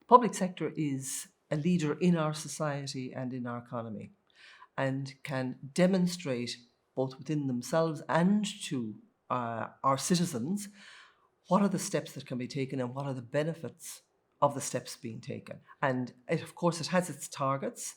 Public sector is a leader in our society and in our economy, and can demonstrate both within themselves and to our citizens what are the steps that can be taken and what are the benefits of the steps being taken. And of course, it has its targets.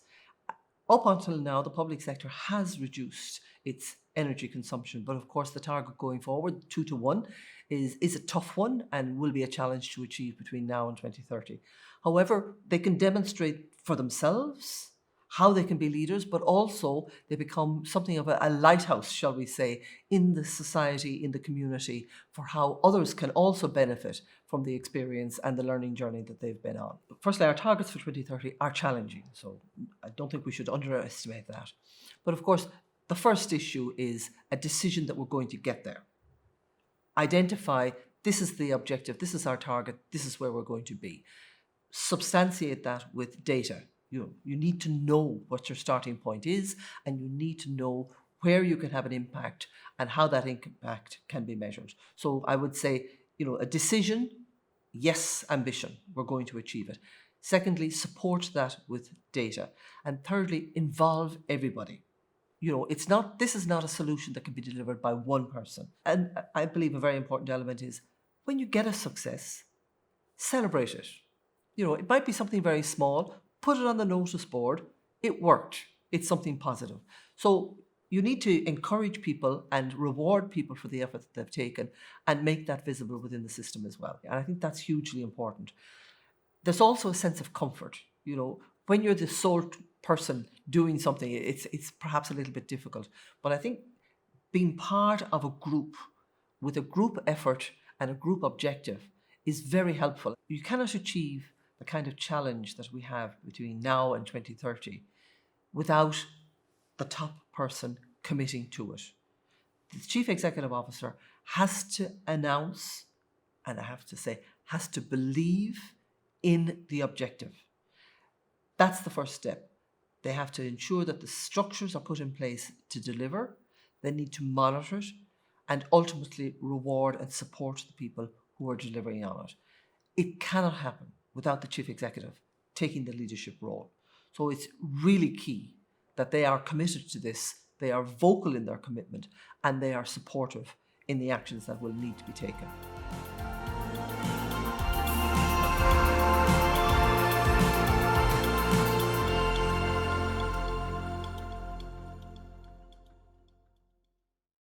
Up until now, the public sector has reduced its energy consumption, but of course the target going forward, 2 to 1, is a tough one and will be a challenge to achieve between now and 2030. However, they can demonstrate for themselves how they can be leaders, but also they become something of a lighthouse, shall we say, in the society, in the community, for how others can also benefit from the experience and the learning journey that they've been on. Firstly, our targets for 2030 are challenging, so I don't think we should underestimate that. But of course, the first issue is a decision that we're going to get there. Identify, this is the objective, this is our target, this is where we're going to be. Substantiate that with data. You need to know what your starting point is, and you need to know where you can have an impact and how that impact can be measured. So I would say, a decision, yes, ambition, we're going to achieve it. Secondly, support that with data. And thirdly, involve everybody. This is not a solution that can be delivered by one person. And I believe a very important element is when you get a success, celebrate it. It might be something very small. Put it on the notice board. It worked. It's something positive. So you need to encourage people and reward people for the effort that they've taken and make that visible within the system as well. And I think that's hugely important. There's also a sense of comfort. When you're the sole person doing something, it's perhaps a little bit difficult. But I think being part of a group with a group effort and a group objective is very helpful. You cannot achieve the kind of challenge that we have between now and 2030 without the top person committing to it. The Chief Executive Officer has to announce, and I have to say, has to believe in the objective. That's the first step. They have to ensure that the structures are put in place to deliver. They need to monitor it and ultimately reward and support the people who are delivering on it. It cannot happen without the Chief Executive taking the leadership role. So it's really key that they are committed to this, they are vocal in their commitment, and they are supportive in the actions that will need to be taken.